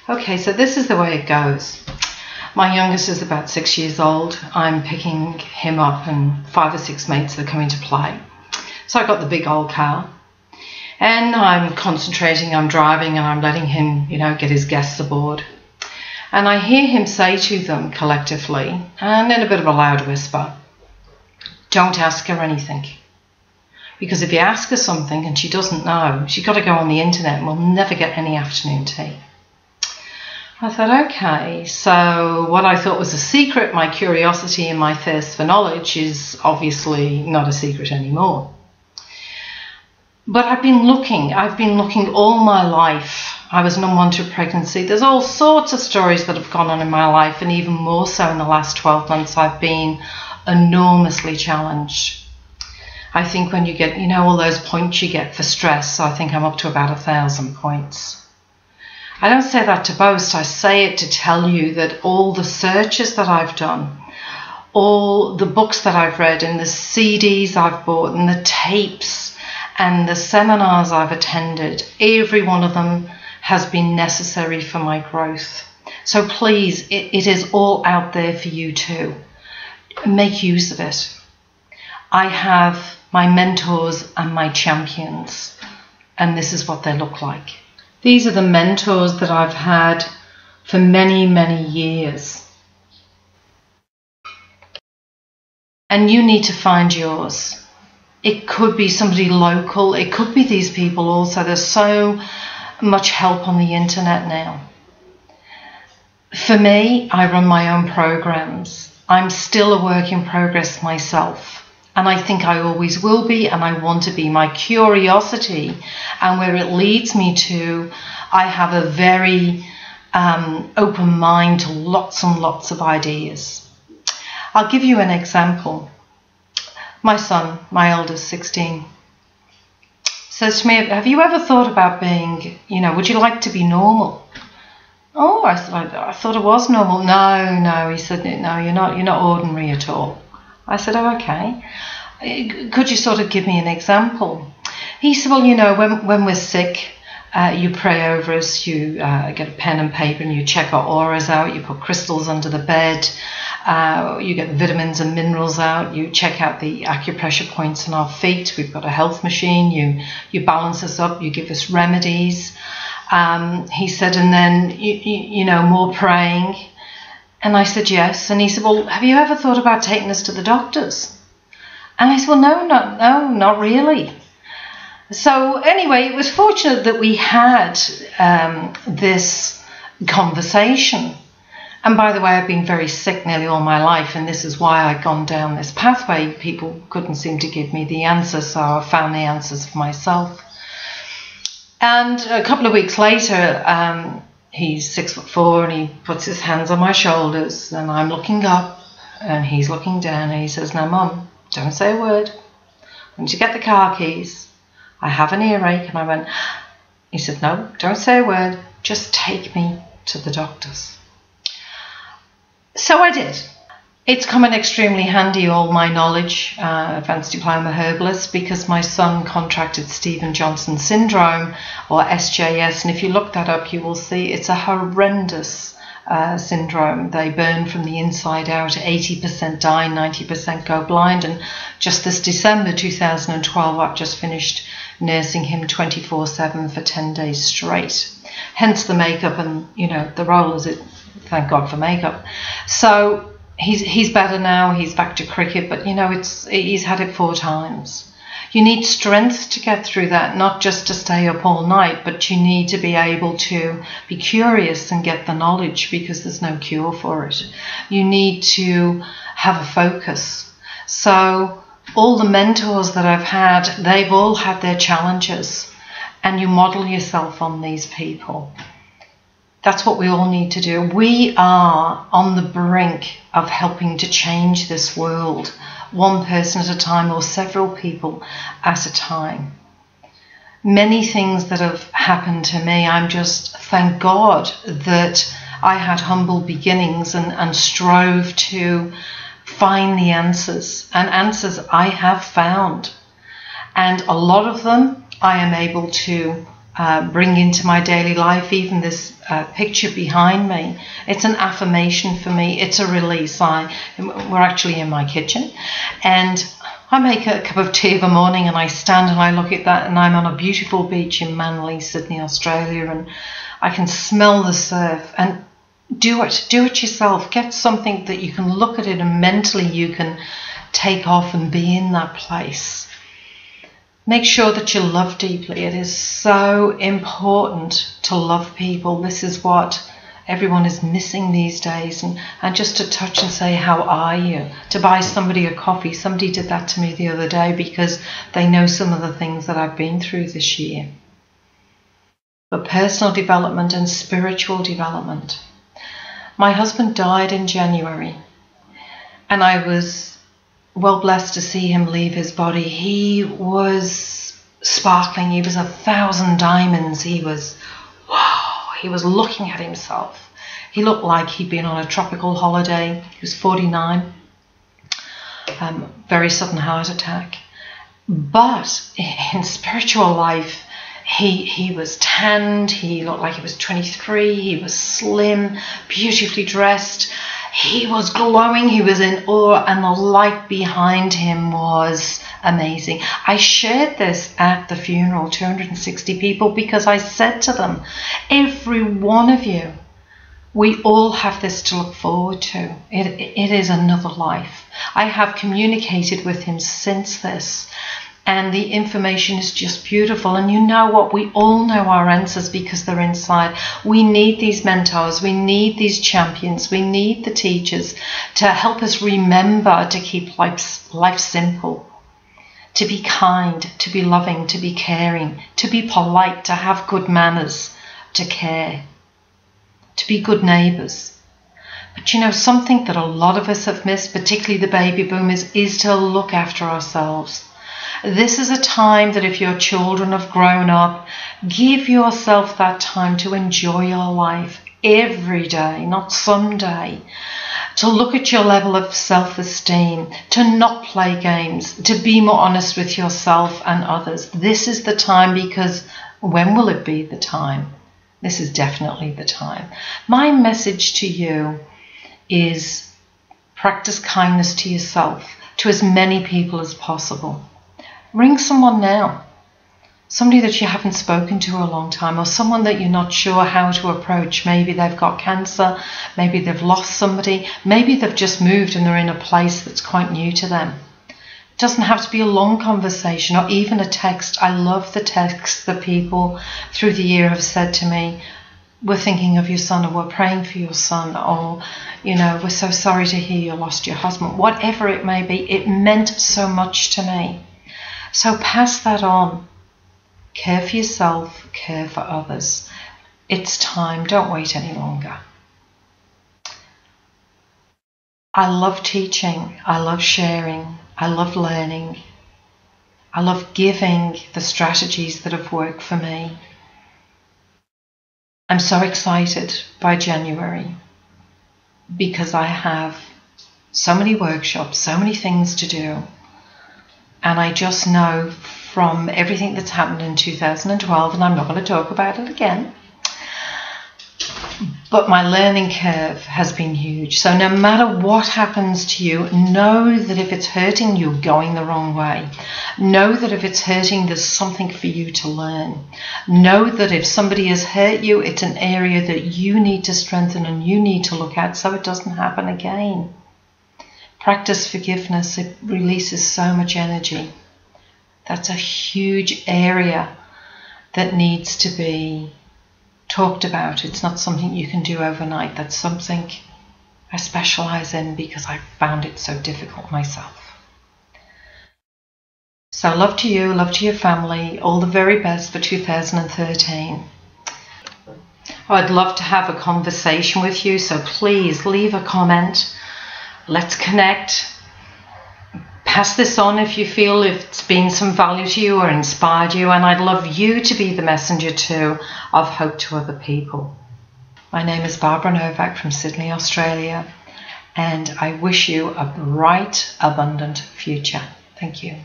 Okay, so this is the way it goes. My youngest is about 6 years old. I'm picking him up and 5 or 6 mates are coming to play. So I got the big old car and I'm concentrating, I'm driving and I'm letting him, get his guests aboard. And I hear him say to them collectively, and in a bit of a loud whisper, "Don't ask her anything. Because if you ask her something and she doesn't know, she's got to go on the internet and we'll never get any afternoon tea." I thought, okay, so what I thought was a secret, my curiosity and my thirst for knowledge, is obviously not a secret anymore. But I've been looking all my life. I was unwanted pregnancy. There's all sorts of stories that have gone on in my life, and even more so in the last 12 months, I've been enormously challenged. I think when you get, all those points you get for stress, I think I'm up to about 1,000 points. I don't say that to boast, I say it to tell you that all the searches that I've done, all the books that I've read and the CDs I've bought and the tapes and the seminars I've attended, every one of them has been necessary for my growth. So please, it is all out there for you too. Make use of it. I have my mentors and my champions, and this is what they look like. These are the mentors that I've had for many, many years. And you need to find yours. It could be somebody local. It could be these people also. There's so much help on the internet now. For me, I run my own programs. I'm still a work in progress myself. And I think I always will be, and I want to be. My curiosity and where it leads me to, I have a very open mind to lots and lots of ideas. I'll give you an example. My son, my eldest, 16, says to me, "Have you ever thought about being, would you like to be normal?" Oh, I thought it was normal. No, he said, "No, you're not ordinary at all." I said, "Oh, okay. Could you sort of give me an example?" He said, "Well, when we're sick, you pray over us, you get a pen and paper and you check our auras out, you put crystals under the bed, you get the vitamins and minerals out, you check out the acupressure points on our feet, we've got a health machine, you balance us up, you give us remedies." He said, "And then, more praying." And I said, "Yes." And he said, "Well, have you ever thought about taking us to the doctors?" And I said, "Well, no, not really." So anyway, it was fortunate that we had this conversation. And by the way, I've been very sick nearly all my life, and this is why I've gone down this pathway. People couldn't seem to give me the answers, so I found the answers for myself. And a couple of weeks later, he's 6'4" and he puts his hands on my shoulders and I'm looking up and he's looking down and he says, "Now, Mum, don't say a word. Once you get the car keys, I have an earache." And I went, he said, "No, don't say a word. Just take me to the doctors." So I did. It's come in extremely handy, all my knowledge, advanced diploma herbalist, because my son contracted Stevens-Johnson syndrome, or SJS, and if you look that up, you will see it's a horrendous syndrome. They burn from the inside out, 80% die, 90% go blind, and just this December 2012, I've just finished nursing him 24/7 for 10 days straight. Hence the makeup and, the rollers, thank God for makeup. So he's better now, he's back to cricket, but he's had it 4 times. You need strength to get through that, not just to stay up all night, but you need to be able to be curious and get the knowledge, because there's no cure for it. You need to have a focus. So all the mentors that I've had, they've all had their challenges, and you model yourself on these people. That's what we all need to do. We are on the brink of helping to change this world, one person at a time or several people at a time. Many things that have happened to me, I'm just, thank God that I had humble beginnings and strove to find the answers, and answers I have found. And a lot of them I am able to bring into my daily life. Even this picture behind me, it's an affirmation for me. It's a release. We're actually in my kitchen, and I make a cup of tea of a morning, and I stand and I look at that, and I'm on a beautiful beach in Manly, Sydney, Australia, and I can smell the surf. And do it yourself. Get something that you can look at it and mentally you can take off and be in that place. Make sure that you love deeply. It is so important to love people. This is what everyone is missing these days. And just to touch and say, how are you? To buy somebody a coffee. Somebody did that to me the other day because they know some of the things that I've been through this year. But personal development and spiritual development. My husband died in January, and I was well blessed to see him leave his body. He was sparkling. He was 1,000 diamonds. He was, wow, he was looking at himself. He looked like he'd been on a tropical holiday. He was 49, very sudden heart attack. But in spiritual life, he was tanned. He looked like he was 23. He was slim, beautifully dressed. He was glowing, he was in awe, and the light behind him was amazing. I shared this at the funeral, 260 people, because I said to them, every one of you, we all have this to look forward to. It is another life. I have communicated with him since this, and the information is just beautiful. And you know what? We all know our answers because they're inside. We need these mentors. We need these champions. We need the teachers to help us remember to keep life simple, to be kind, to be loving, to be caring, to be polite, to have good manners, to care, to be good neighbours. But you know, something that a lot of us have missed, particularly the baby boomers, is to look after ourselves. This is a time that if your children have grown up, give yourself that time to enjoy your life every day, not someday. To look at your level of self-esteem, to not play games, to be more honest with yourself and others. This is the time, because when will it be the time? This is definitely the time. My message to you is practice kindness to yourself, to as many people as possible. Ring someone now, somebody that you haven't spoken to a long time, or someone that you're not sure how to approach. Maybe they've got cancer, maybe they've lost somebody, maybe they've just moved and they're in a place that's quite new to them. It doesn't have to be a long conversation or even a text. I love the texts that people through the year have said to me, we're thinking of your son, or we're praying for your son, or, you know, we're so sorry to hear you lost your husband. Whatever it may be, it meant so much to me. So pass that on. Care for yourself, care for others. It's time. Don't wait any longer. I love teaching. I love sharing. I love learning. I love giving the strategies that have worked for me. I'm so excited by January because I have so many workshops, so many things to do. And I just know from everything that's happened in 2012, and I'm not going to talk about it again, but my learning curve has been huge. So no matter what happens to you, know that if it's hurting you, going the wrong way. Know that if it's hurting, there's something for you to learn. Know that if somebody has hurt you, it's an area that you need to strengthen and you need to look at so it doesn't happen again. Practice forgiveness. It releases so much energy. That's a huge area that needs to be talked about. It's not something you can do overnight. That's something I specialize in because I found it so difficult myself. So love to you, love to your family, all the very best for 2013. I'd love to have a conversation with you, so please leave a comment. Let's connect. Pass this on if you feel it's been some value to you or inspired you, and I'd love you to be the messenger too of hope to other people. My name is Barbara Novak from Sydney, Australia, and I wish you a bright, abundant future. Thank you.